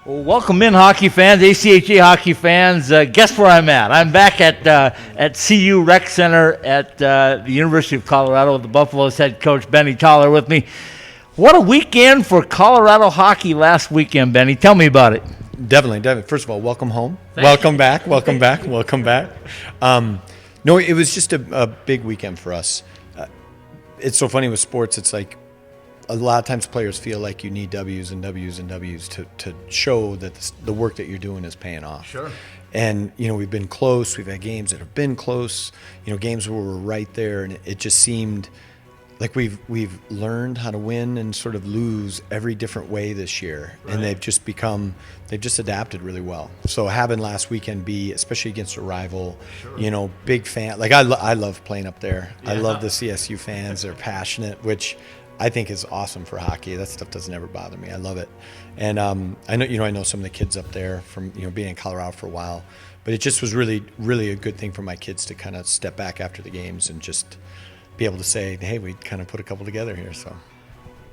Well, welcome in, hockey fans, ACHA hockey fans. Guess where I'm at? I'm back at CU Rec Center at the University of Colorado with the Buffaloes head coach Benny Tollar with me. What a weekend for Colorado hockey last weekend, Benny. Tell me about it. Definitely. First of all, welcome home. Welcome back. No, it was just a big weekend for us. It's so funny with sports. It's like a lot of times players feel like you need W's and W's and W's to show that the work that you're doing is paying off. Sure. And, we've been close. We've had games that have been close, games where we're right there. And it just seemed like we've learned how to win and sort of lose every different way this year. Right. And they've just adapted really well. So having last weekend be, especially against a rival, sure. Big fan. Like I love playing up there. Yeah. I love the CSU fans. They're passionate, which I think is awesome for hockey. That stuff doesn't ever bother me. I love it. And I know some of the kids up there from being in Colorado for a while, but it just was really, really a good thing for my kids to kind of step back after the games and just be able to say, hey, we kind of put a couple together here. So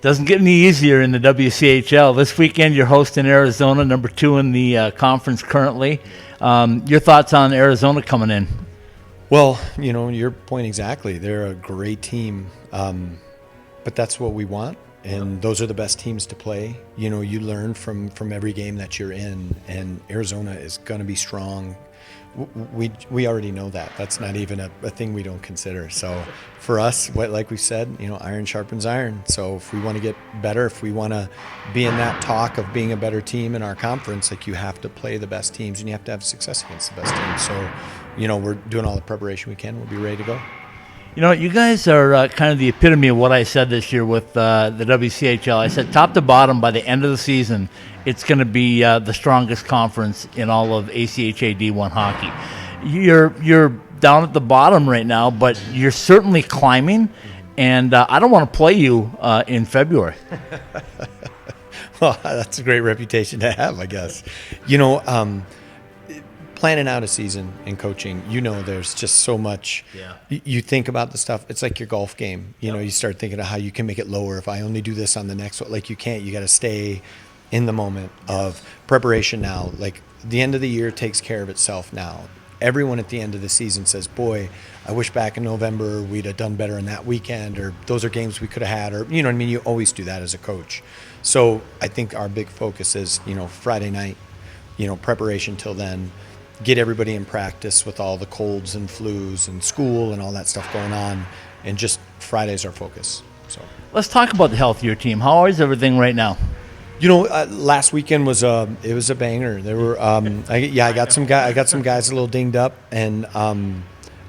doesn't get any easier in the WCHL. This weekend you're hosting Arizona, number 2 in the conference currently. Your thoughts on Arizona coming in? Well, your point exactly. They're a great team. But that's what we want, and those are the best teams to play. You learn from every game that you're in, and Arizona is going to be strong. We already know that. That's not even a thing we don't consider. So for us, like we said, iron sharpens iron. So if we want to get better, if we want to be in that talk of being a better team in our conference, like you have to play the best teams, and you have to have success against the best teams. So, we're doing all the preparation we can. We'll be ready to go. You guys are kind of the epitome of what I said this year with the WCHL. I said top to bottom, by the end of the season, it's going to be the strongest conference in all of ACHA D1 hockey. You're down at the bottom right now, but you're certainly climbing, and I don't want to play you in February. Well, that's a great reputation to have, I guess. Planning out a season and coaching, there's just so much. Yeah. You think about the stuff. It's like your golf game. You start thinking of how you can make it lower. If I only do this on the next one, like you can't. You got to stay in the moment of preparation now. Like the end of the year takes care of itself now. Everyone at the end of the season says, boy, I wish back in November we'd have done better in that weekend, or those are games we could have had, or what I mean? You always do that as a coach. So I think our big focus is, Friday night, preparation till then. Get everybody in practice with all the colds and flus and school and all that stuff going on, and just Friday's our focus. So let's talk about the health of your team. How is everything right now? Last weekend was a banger. There were I got some guys a little dinged up, and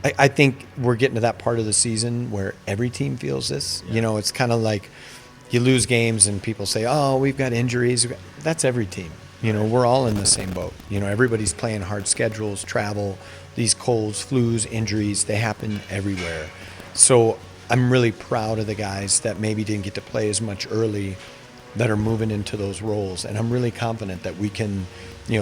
I think we're getting to that part of the season where every team feels this. Yeah. It's kind of like you lose games and people say, oh, we've got injuries. That's every team. We're all in the same boat. Everybody's playing hard schedules, travel, these colds, flus, injuries, they happen everywhere. So I'm really proud of the guys that maybe didn't get to play as much early that are moving into those roles. And I'm really confident that we can,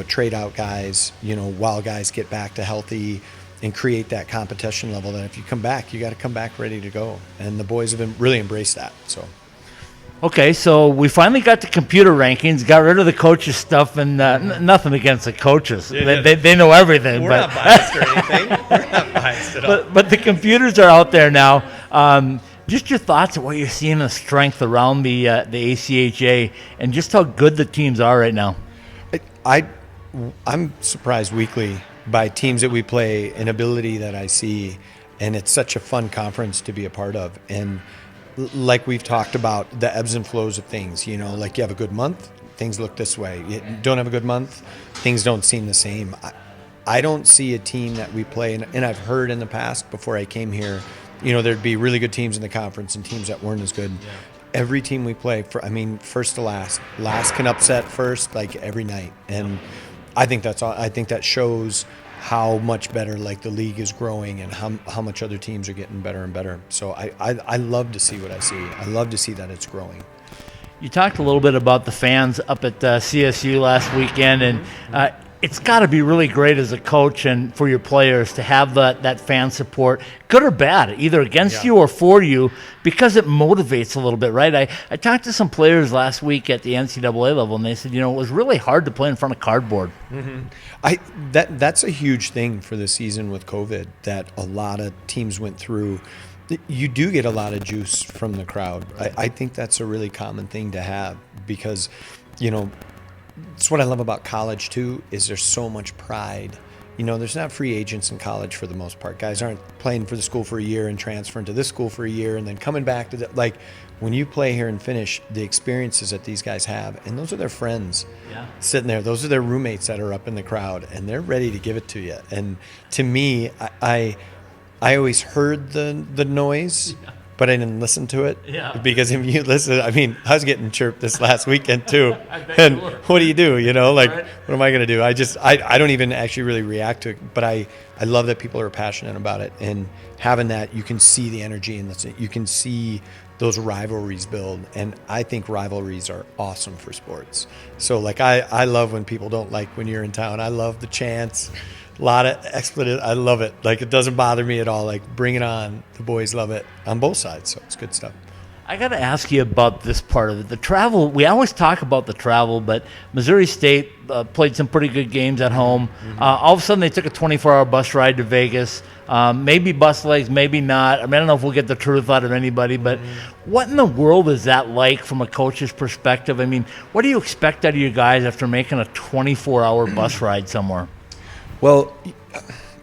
trade out guys, while guys get back to healthy and create that competition level that if you come back, you got to come back ready to go. And the boys have really embraced that, so. Okay, so we finally got the computer rankings, got rid of the coaches stuff, and nothing against the coaches. They know everything. We're not biased or anything. We're not biased at all. But the computers are out there now. Just your thoughts on what you're seeing the strength around the ACHA and just how good the teams are right now. I'm surprised weekly by teams that we play and ability that I see, and it's such a fun conference to be a part of. And like we've talked about, the ebbs and flows of things, like you have a good month, things look this way. You don't have a good month, things don't seem the same. I don't see a team that we play, and I've heard in the past before I came here, there'd be really good teams in the conference and teams that weren't as good. Yeah. Every team we play, first to last can upset first, like every night. And I think that shows how much better the league is growing and how much other teams are getting better and better. So I love to see what I see. I love to see that it's growing. You talked a little bit about the fans up at CSU last weekend, and it's got to be really great as a coach and for your players to have that fan support, good or bad, either against you or for you, because it motivates a little bit, right? I talked to some players last week at the NCAA level, and they said, it was really hard to play in front of cardboard. That's a huge thing for the season with COVID that a lot of teams went through. You do get a lot of juice from the crowd. I think that's a really common thing to have because, it's what I love about college too, is there's so much pride. There's not free agents in college for the most part. Guys aren't playing for the school for a year and transferring to this school for a year and then coming back to when you play here and finish, the experiences that these guys have, and those are their friends sitting there. Those are their roommates that are up in the crowd, and they're ready to give it to you. And to me, I always heard the noise, but I didn't listen to it. Yeah. Because if you listen, I was getting chirped this last weekend too. And what do you do? Right? What am I going to do? I don't even actually really react to it, but I love that people are passionate about it, and having that, you can see the energy and you can see those rivalries build. And I think rivalries are awesome for sports. So I love when people don't like when you're in town. I love the chants. A lot of expletive. I love it. It doesn't bother me at all. Bring it on. The boys love it on both sides. So it's good stuff. I got to ask you about this part of it. The travel, we always talk about the travel, but Missouri State played some pretty good games at home. All of a sudden, they took a 24-hour bus ride to Vegas. Maybe bus legs, maybe not. I don't know if we'll get the truth out of anybody, but what in the world is that like from a coach's perspective? What do you expect out of you guys after making a 24-hour bus ride somewhere? Well,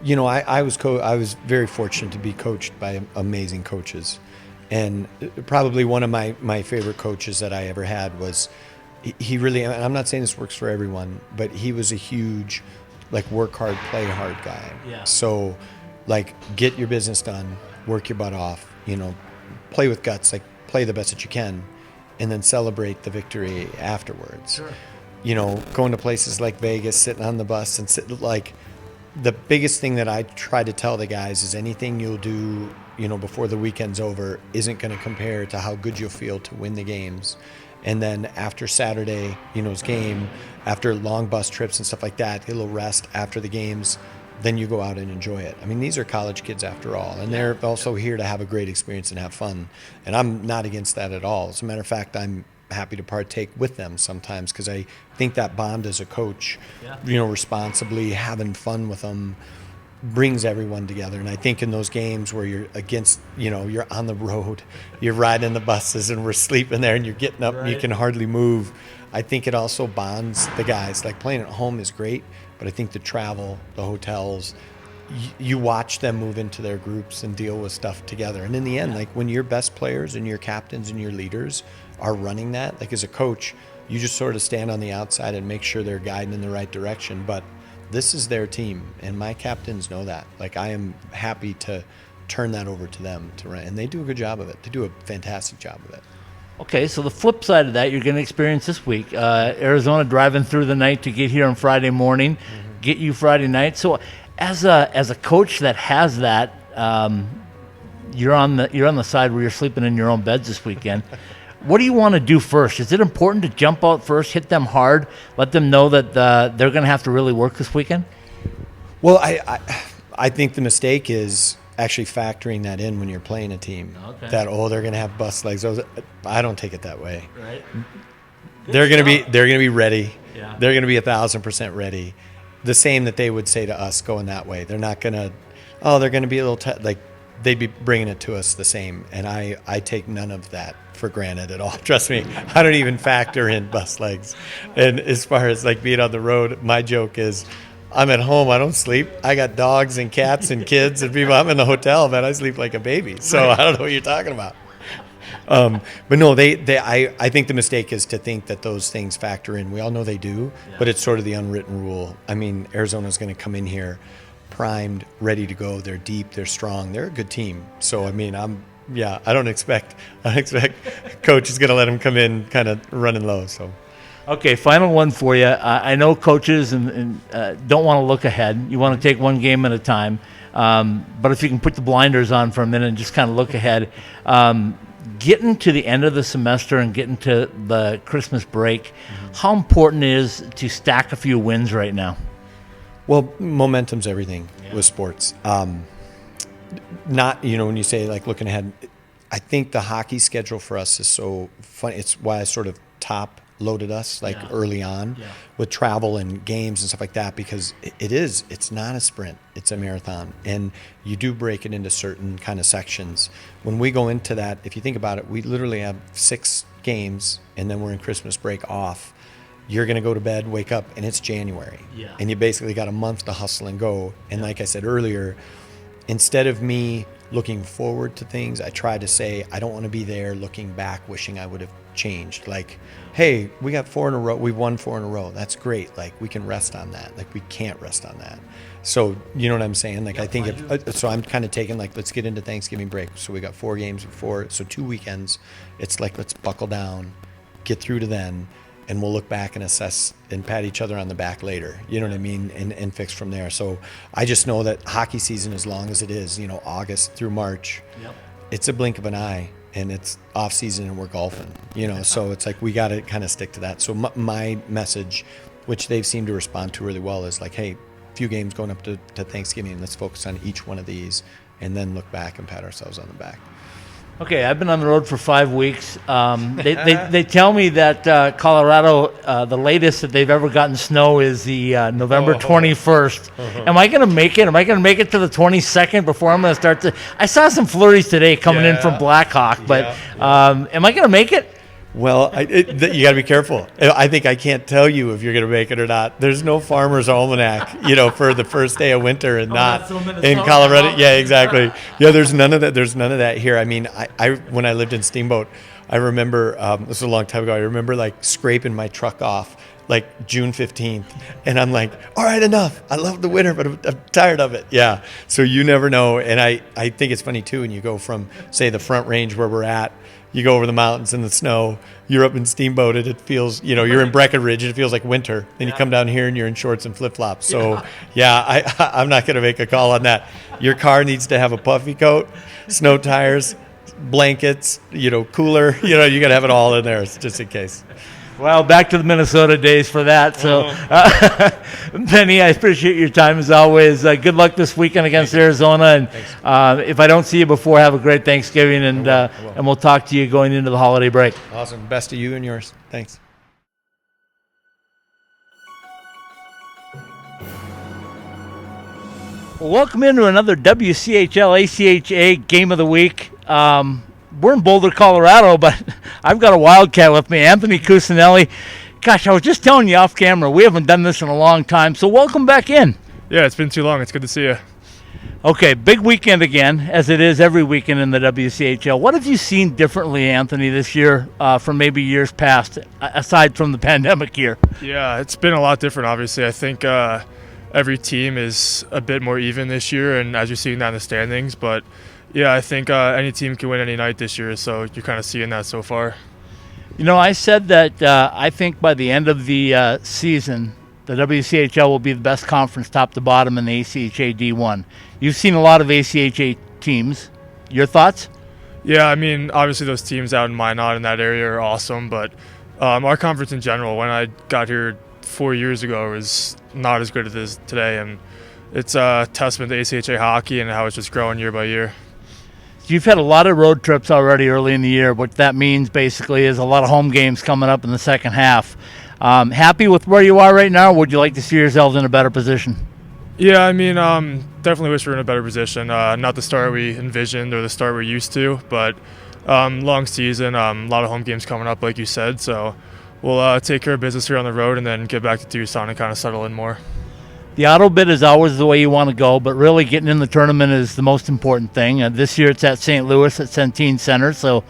I was very fortunate to be coached by amazing coaches. And probably one of my favorite coaches that I ever had was, he really, and I'm not saying this works for everyone, but he was a huge, work hard, play hard guy. Yeah. So, get your business done, work your butt off, play with guts, play the best that you can, and then celebrate the victory afterwards. Sure. Going to places like Vegas, sitting on the bus and the biggest thing that I try to tell the guys is anything you'll do, before the weekend's over isn't going to compare to how good you'll feel to win the games. And then after Saturday, game, after long bus trips and stuff like that, get a little rest after the games, then you go out and enjoy it. These are college kids after all, and they're also here to have a great experience and have fun. And I'm not against that at all. As a matter of fact, I'm happy to partake with them sometimes because I think that bond as a coach, responsibly having fun with them brings everyone together. And I think in those games where you're against, you're on the road, you're riding the buses and we're sleeping there and you're getting up and you can hardly move, I think it also bonds the guys. Playing at home is great, but I think the travel, the hotels, you watch them move into their groups and deal with stuff together. And in the end, when your best players and your captains and your leaders are running that, as a coach, you just sort of stand on the outside and make sure they're guiding in the right direction. But this is their team, and my captains know that. I am happy to turn that over to them to run, and they do a good job of it. They do a fantastic job of it. Okay, so the flip side of that, you're going to experience this week. Arizona driving through the night to get here on Friday morning, get you Friday night. So as a coach that has that, you're on the side where you're sleeping in your own beds this weekend. What do you want to do first? Is it important to jump out first, hit them hard, let them know that they're going to have to really work this weekend? Well, I think the mistake is actually factoring that in when you're playing a team. Okay. That they're going to have bus legs. I don't take it that way. Right. They're going to be ready. Yeah. They're going to be 1,000% ready. The same that they would say to us going that way. They're not going to. They're going to be a little they'd be bringing it to us the same, and I take none of that for granted at all. Trust me, I don't even factor in bus legs. And as far as being on the road, my joke is, I'm at home, I don't sleep. I got dogs and cats and kids and people. I'm in the hotel, man. I sleep like a baby. So I don't know what you're talking about. But no, I think the mistake is to think that those things factor in. We all know they do, but it's sort of the unwritten rule. Arizona's going to come in here primed, ready to go. They're deep, they're strong, they're a good team. So I don't expect coach is going to let them come in kind of running low. So okay, final one for you. I know coaches and don't want to look ahead. You want to take one game at a time. But if you can put the blinders on for a minute and just kind of look ahead, getting to the end of the semester and getting to the Christmas break, how important it is to stack a few wins right now? Well, momentum's everything with sports. Not, when you say like looking ahead, I think the hockey schedule for us is so fun. It's why I sort of top loaded us early on with travel and games and stuff like that, because it's not a sprint, it's a marathon, and you do break it into certain kind of sections. When we go into that, if you think about it, we literally have 6 games and then we're in Christmas break off. You're going to go to bed, wake up, and it's January. And you basically got a month to hustle and go. And like I said earlier, instead of me looking forward to things, I try to say I don't want to be there looking back wishing I would have changed. Like, hey, we got 4 in a row. We've won 4 in a row. That's great. Like, we can rest on that. Like, we can't rest on that. So, you know what I'm saying? Like, I think so I'm kind of taking, like, let's get into Thanksgiving break. So we got 4 games before. So 2 weekends. It's like, let's buckle down, get through to then, and we'll look back and assess and pat each other on the back later. You know what I mean? And fix from there. So I just know that hockey season, as long as it is, August through March, it's a blink of an eye, and it's off season and we're golfing, so it's like we got to kind of stick to that. So my message, which they've seemed to respond to really well, is like, hey, few games going up to Thanksgiving, let's focus on each one of these and then look back and pat ourselves on the back. Okay, I've been on the road for 5 weeks. They tell me that Colorado, the latest that they've ever gotten snow is the November 21st. Am I going to make it? Am I going to make it to the 22nd before I'm going to start to? I saw some flurries today coming in from Blackhawk, but am I going to make it? Well, you got to be careful. I think I can't tell you if you're going to make it or not. There's no farmer's almanac, for the first day of winter and not in Colorado. Yeah, exactly. Yeah, there's none of that. There's none of that here. I mean, I when I lived in Steamboat, I remember this was a long time ago. I remember like scraping my truck off like June 15th, and I'm like, all right, enough. I love the winter, but I'm tired of it. Yeah. So you never know. And I think it's funny too when you go from, say, the Front Range where we're at. You go over the mountains in the snow, you're up in Steamboat, and it feels, you're in Breckenridge, and it feels like winter. Then you come down here and you're in shorts and flip-flops. So, I'm not going to make a call on that. Your car needs to have a puffy coat, snow tires, blankets, cooler. You got to have it all in there just in case. Well, back to the Minnesota days for that. So, Benny, I appreciate your time as always. Good luck this weekend against Arizona. And if I don't see you before, have a great Thanksgiving, and we'll talk to you going into the holiday break. Awesome. Best to you and yours. Thanks. Well, welcome into another WCHL ACHA Game of the Week. We're in Boulder, Colorado, but I've got a Wildcat with me, Anthony Cusanelli. Gosh, I was just telling you off camera, we haven't done this in a long time, so welcome back in. Yeah, it's been too long. It's good to see you. Okay, big weekend again, as it is every weekend in the WCHL. What have you seen differently, Anthony, this year from maybe years past, aside from the pandemic year? Yeah, it's been a lot different, obviously. I think every team is a bit more even this year, and as you're seeing that in the standings, but yeah, I think any team can win any night this year, so you're kind of seeing that so far. I said that I think by the end of the season, the WCHL will be the best conference top to bottom in the ACHA D1. You've seen a lot of ACHA teams. Your thoughts? Yeah, I mean, obviously those teams out in Minot in that area are awesome, but our conference in general, when I got here 4 years ago, was not as good as it is today, and it's a testament to ACHA hockey and how it's just growing year by year. You've had a lot of road trips already early in the year. What that means basically is a lot of home games coming up in the second half. Happy with where you are right now, or would you like to see yourselves in a better position? Yeah, I mean, definitely wish we were in a better position. Not the start we envisioned or the start we're used to, but long season, a lot of home games coming up, like you said. So we'll take care of business here on the road and then get back to Tucson and kind of settle in more. The auto bid is always the way you want to go, but really getting in the tournament is the most important thing. This year it's at St. Louis at Centene Center. So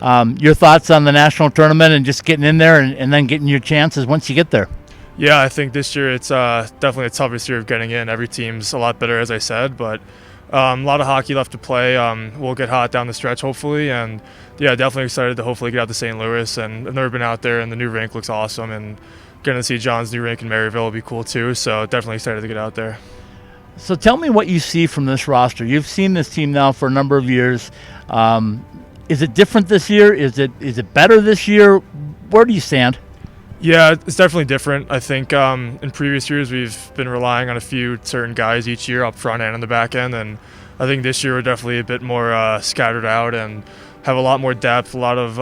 your thoughts on the national tournament and just getting in there and then getting your chances once you get there? Yeah, I think this year it's definitely the toughest year of getting in. Every team's a lot better, as I said, but a lot of hockey left to play. We'll get hot down the stretch, hopefully, and yeah, definitely excited to hopefully get out to St. Louis. And I've never been out there, and the new rink looks awesome, and getting to see John's new rink in Maryville will be cool too, so definitely excited to get out there. So tell me what you see from this roster. You've seen this team now for a number of years. Is it different this year? Is it better this year? Where do you stand? Yeah, it's definitely different. I think in previous years we've been relying on a few certain guys each year up front and on the back end, and I think this year we're definitely a bit more scattered out and have a lot more depth, a lot of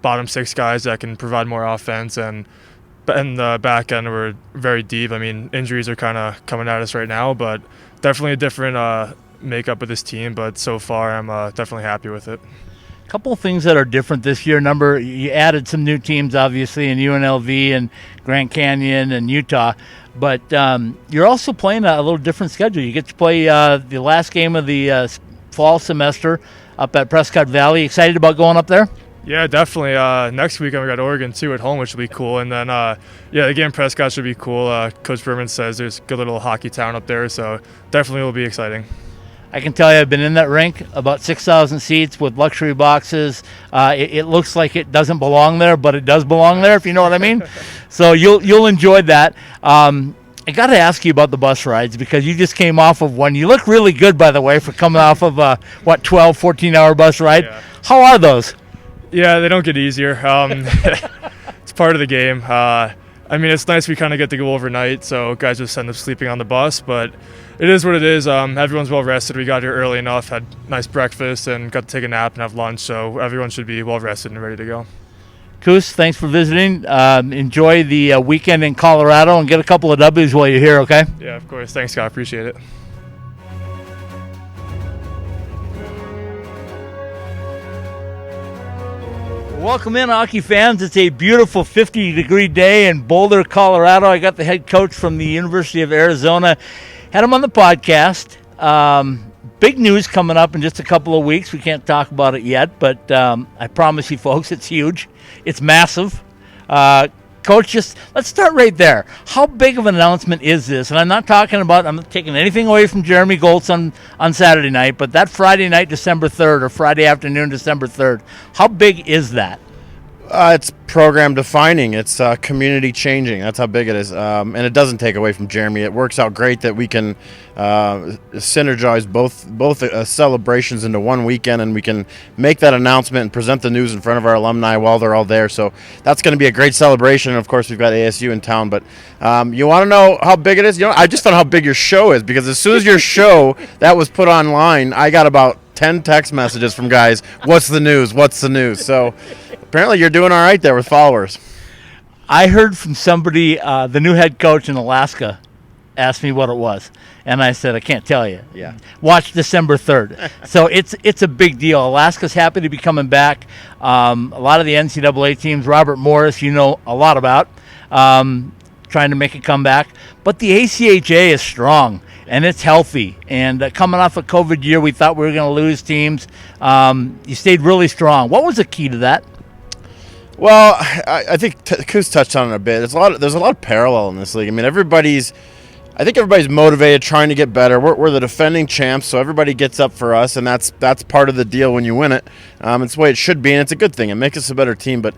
bottom six guys that can provide more offense, and the back end we're very deep. I mean, injuries are kind of coming at us right now, but definitely a different makeup of this team, but so far I'm definitely happy with it. Couple of things that are different this year. You added some new teams, obviously, in UNLV and Grand Canyon and Utah, but you're also playing a little different schedule. You get to play the last game of the fall semester up at Prescott Valley. Excited about going up there? Yeah, definitely. Next weekend we got Oregon too at home, which will be cool. And then, the game Prescott should be cool. Coach Berman says there's a good little hockey town up there, so definitely will be exciting. I can tell you I've been in that rink, about 6,000 seats with luxury boxes. It looks like it doesn't belong there, but it does belong there, if you know what I mean. So you'll enjoy that. I got to ask you about the bus rides because you just came off of one. You look really good, by the way, for coming off of 12, 14-hour bus ride. Yeah. How are those? Yeah, they don't get easier. It's part of the game. I mean, it's nice we kind of get to go overnight, so guys just end up sleeping on the bus, but it is what it is. Everyone's well rested. We got here early enough, had nice breakfast, and got to take a nap and have lunch, so everyone should be well rested and ready to go. Cus, thanks for visiting. Enjoy the weekend in Colorado and get a couple of W's while you're here, okay? Yeah, of course. Thanks, Scott. Appreciate it. Welcome in, hockey fans. It's a beautiful 50-degree day in Boulder, Colorado. I got the head coach from the University of Arizona. Had him on the podcast. Big news coming up in just a couple of weeks. We can't talk about it yet, but I promise you folks, it's huge. It's massive. Coach, let's start right there. How big of an announcement is this? And I'm not taking anything away from Jeremy Goltz on Saturday night, but that Friday night, December 3rd, or Friday afternoon, December 3rd, how big is that? It's program defining. It's community changing. That's how big it is. And it doesn't take away from Jeremy. It works out great that we can synergize both celebrations into one weekend, and we can make that announcement and present the news in front of our alumni while they're all there. So that's going to be a great celebration. And of course, we've got ASU in town. But you want to know how big it is? I just found out how big your show is, because as soon as your show that was put online, I got about 10 text messages from guys. What's the news? What's the news? So apparently you're doing all right there with followers. I heard from somebody, the new head coach in Alaska asked me what it was, and I said, I can't tell you. Yeah. Watch December 3rd. So it's a big deal. Alaska's happy to be coming back. A lot of the NCAA teams, Robert Morris, you know a lot about, trying to make a comeback. But the ACHA is strong, and it's healthy. And coming off a COVID year, we thought we were going to lose teams. You stayed really strong. What was the key to that? Well, I think Coos touched on it a bit. There's a lot of parallel in this league. I mean, everybody's motivated, trying to get better. We're the defending champs, so everybody gets up for us, and that's part of the deal when you win it. It's the way it should be, and it's a good thing. It makes us a better team. But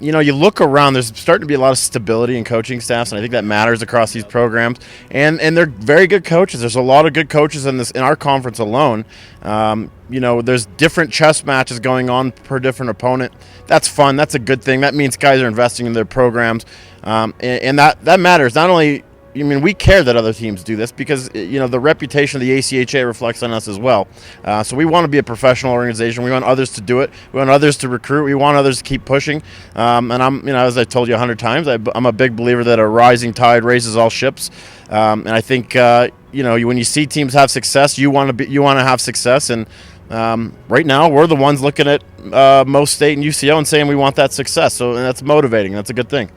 you look around. There's starting to be a lot of stability in coaching staffs, and I think that matters across these programs. And they're very good coaches. There's a lot of good coaches in our conference alone. There's different chess matches going on per different opponent. That's fun. That's a good thing. That means guys are investing in their programs, and that matters. Not only, we care that other teams do this because, the reputation of the ACHA reflects on us as well. So we want to be a professional organization. We want others to do it. We want others to recruit. We want others to keep pushing. And I'm, as I told you 100 times, I'm a big believer that a rising tide raises all ships. And I think, when you see teams have success, you want to have success. And right now, we're the ones looking at Most State and UCO and saying we want that success. So and that's motivating. That's a good thing.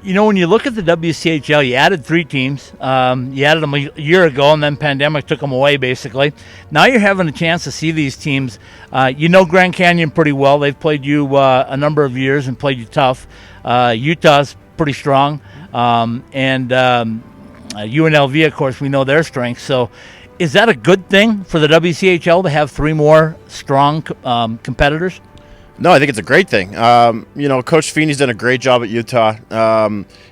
When you look at the WCHL, you added 3 teams. You added them a year ago, and then pandemic took them away, basically. Now you're having a chance to see these teams. Grand Canyon pretty well. They've played you a number of years and played you tough. Utah's pretty strong. And UNLV, of course, we know their strengths. So is that a good thing for the WCHL to have 3 more strong competitors? No, I think it's a great thing. Coach Feeney's done a great job at Utah.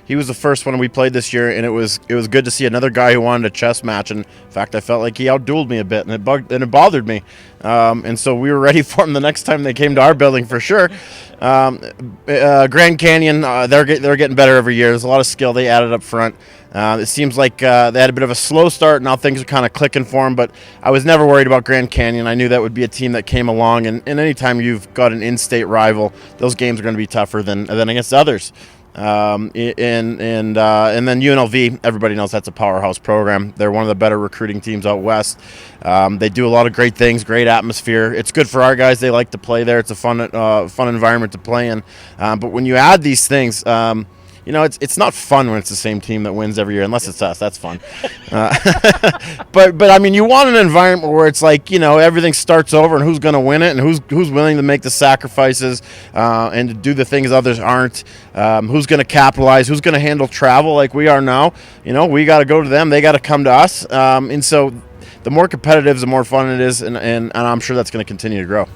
He was the first one we played this year, and it was good to see another guy who wanted a chess match. And in fact, I felt like he outdueled me a bit, and it bothered me. And so we were ready for him the next time they came to our building for sure. Grand Canyon, they're getting better every year. There's a lot of skill they added up front. It seems like they had a bit of a slow start. Now things are kind of clicking for them, but I was never worried about Grand Canyon. I knew that would be a team that came along, and anytime you've got an in-state rival, those games are going to be tougher than against others. And then UNLV, everybody knows that's a powerhouse program. They're one of the better recruiting teams out west. They do a lot of great things, great atmosphere. It's good for our guys. They like to play there. It's a fun environment to play in. But when you add these things, it's not fun when it's the same team that wins every year, unless it's us. That's fun. But I mean, you want an environment where it's like, everything starts over and who's going to win it and who's willing to make the sacrifices and to do the things others aren't. Who's going to capitalize? Who's going to handle travel like we are now? We got to go to them. They got to come to us. And so the more competitive, the more fun it is, and I'm sure that's going to continue to grow.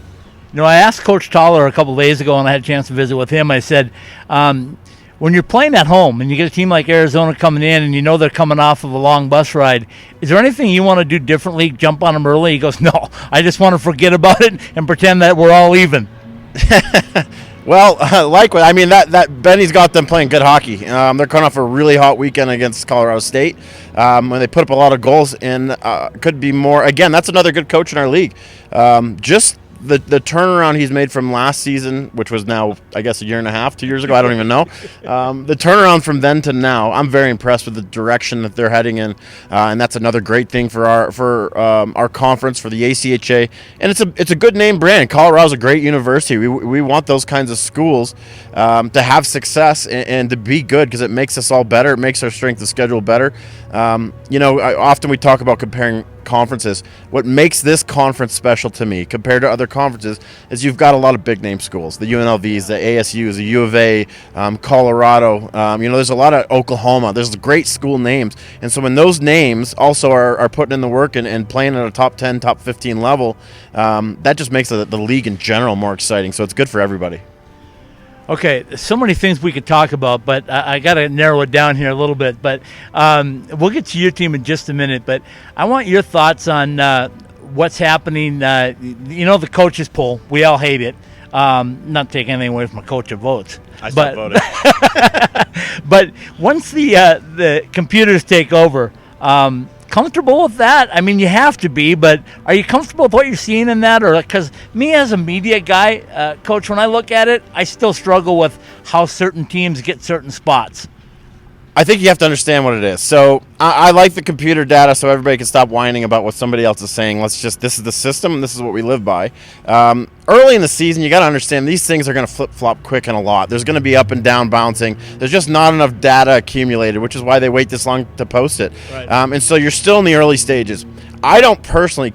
I asked Coach Tollar a couple of days ago, and I had a chance to visit with him. I said, when you're playing at home and you get a team like Arizona coming in and they're coming off of a long bus ride, is there anything you want to do differently, jump on them early? He goes, no, I just want to forget about it and pretend that we're all even. Well, likewise. I mean, that Benny's got them playing good hockey. They're coming off a really hot weekend against Colorado State when they put up a lot of goals, and could be more. Again, that's another good coach in our league. Just the turnaround he's made from last season, which was now, I guess, a year and a half, 2 years ago, I don't even know. The turnaround from then to now, I'm very impressed with the direction that they're heading in, and that's another great thing for our conference, for the ACHA, and it's a good name brand. Colorado's a great university. We want those kinds of schools to have success and to be good, because it makes us all better. It makes our strength of schedule better. Often we talk about comparing conferences. What makes this conference special to me compared to other conferences is you've got a lot of big name schools, the UNLVs, the ASUs, the U of A, Colorado, there's a lot of Oklahoma. There's great school names, and so when those names also are putting in the work and playing at a top 10, top 15 level, that just makes the league in general more exciting, so it's good for everybody. Okay, so many things we could talk about, but I got to narrow it down here a little bit. But we'll get to your team in just a minute. But I want your thoughts on what's happening. The coaches poll. We all hate it. Not taking anything away from a coach who votes. I stopped voting. But once the computers take over, comfortable with that? I mean, you have to be, but are you comfortable with what you're seeing in that? Or because me as a media guy, Coach, when I look at it, I still struggle with how certain teams get certain spots. I think you have to understand what it is. So I like the computer data so everybody can stop whining about what somebody else is saying. This is the system, and this is what we live by. Early in the season, you got to understand these things are going to flip-flop quick and a lot. There's going to be up and down bouncing. There's just not enough data accumulated, which is why they wait this long to post it. Right. And so you're still in the early stages. I don't personally,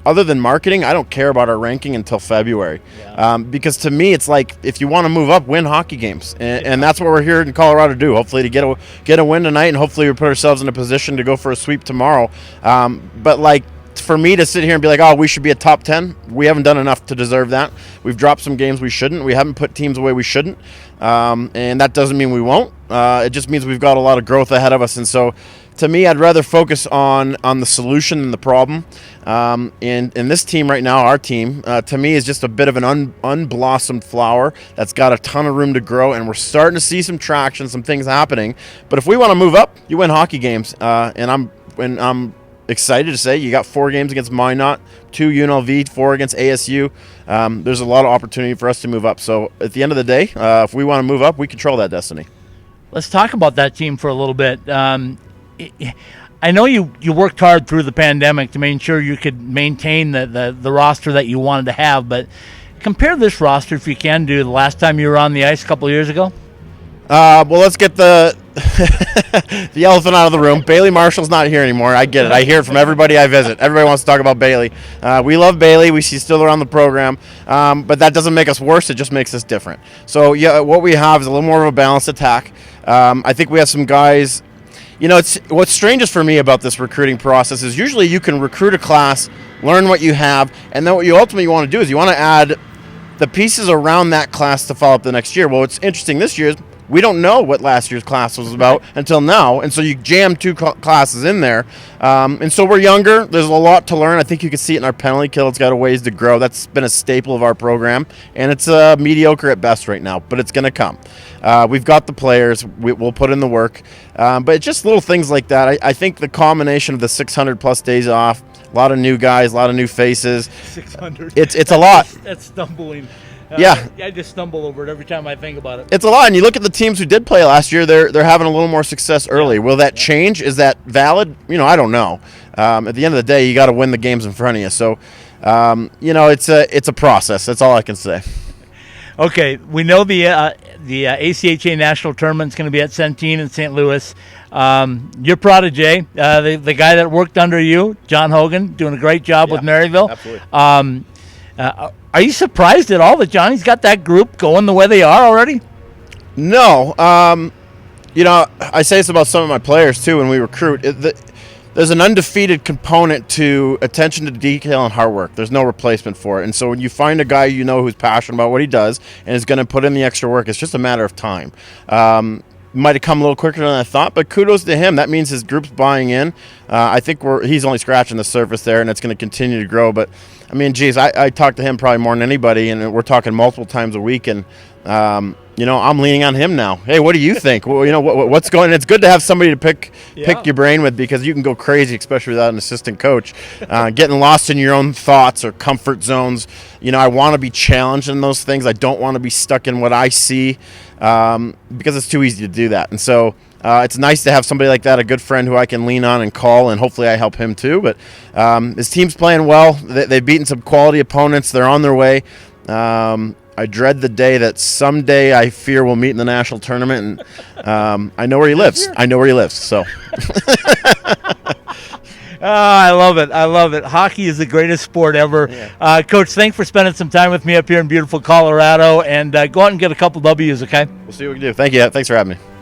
other than marketing, I don't care about our ranking until February. Yeah. Because to me, it's like, if you want to move up, win hockey games. And that's what we're here in Colorado to do. Hopefully to get a win tonight, and hopefully we put ourselves in a position to go for a sweep tomorrow. But for me to sit here and be like, oh, we should be a top 10, we haven't done enough to deserve that. We've dropped some games we shouldn't. We haven't put teams away we shouldn't. And that doesn't mean we won't. It just means we've got a lot of growth ahead of us. And so, to me, I'd rather focus on the solution than the problem. And this team right now, our team, to me, is just a bit of an unblossomed flower that's got a ton of room to grow, and we're starting to see some traction, some things happening. But if we want to move up, you win hockey games. And I'm excited to say you got 4 games against Minot, 2 UNLV, 4 against ASU. There's a lot of opportunity for us to move up. So at the end of the day, if we want to move up, we control that destiny. Let's talk about that team for a little bit. I know you worked hard through the pandemic to make sure you could maintain the roster that you wanted to have, but compare this roster, if you can, to the last time you were on the ice a couple of years ago. Well, let's get the the elephant out of the room. Bailey Marshall's not here anymore. I get it. I hear it from everybody I visit. Everybody wants to talk about Bailey. We love Bailey. She's still around the program, but that doesn't make us worse. It just makes us different. So, yeah, what we have is a little more of a balanced attack. I think we have some guys. It's what's strangest for me about this recruiting process is usually you can recruit a class, learn what you have, and then what you ultimately want to do is you want to add the pieces around that class to follow up the next year. Well, what's interesting this year is we don't know what last year's class was about until now, and so you jam two classes in there. And so we're younger. There's a lot to learn. I think you can see it in our penalty kill. It's got a ways to grow. That's been a staple of our program, and it's mediocre at best right now, but it's going to come. We've got the players. We'll put in the work. But just little things like that. I think the combination of the 600-plus days off, a lot of new guys, a lot of new faces. 600. It's a lot. That's stumbling. Yeah. I just stumble over it every time I think about it. It's a lot, and you look at the teams who did play last year, they're having a little more success early. Will that change? Is that valid? I don't know. At the end of the day, you got to win the games in front of you. So, it's a process. That's all I can say. Okay, we know the ACHA National Tournament's going to be at Centene in St. Louis. Your protege, the guy that worked under you, John Hogan, doing a great job with Maryville. Absolutely. Are you surprised at all that Johnny's got that group going the way they are already? No. I say this about some of my players, too, when we recruit. There's an undefeated component to attention to detail and hard work. There's no replacement for it. And so when you find a guy who's passionate about what he does and is going to put in the extra work, it's just a matter of time. Might have come a little quicker than I thought, but kudos to him. That means his group's buying in. I think he's only scratching the surface there, and it's going to continue to grow. But, I talk to him probably more than anybody, and we're talking multiple times a week, and I'm leaning on him now. Hey, what do you think? Well, what's going on? It's good to have somebody to pick your brain with, because you can go crazy, especially without an assistant coach. Getting lost in your own thoughts or comfort zones. I want to be challenged in those things. I don't want to be stuck in what I see, because it's too easy to do that. And so it's nice to have somebody like that, a good friend who I can lean on and call, and hopefully I help him too. But his team's playing well. They've beaten some quality opponents. They're on their way. I dread the day that someday I fear we'll meet in the national tournament, and I know where he lives. So. I love it. I love it. Hockey is the greatest sport ever. Yeah. Coach, thanks for spending some time with me up here in beautiful Colorado, and go out and get a couple W's, okay? We'll see what we can do. Thank you. Thanks for having me.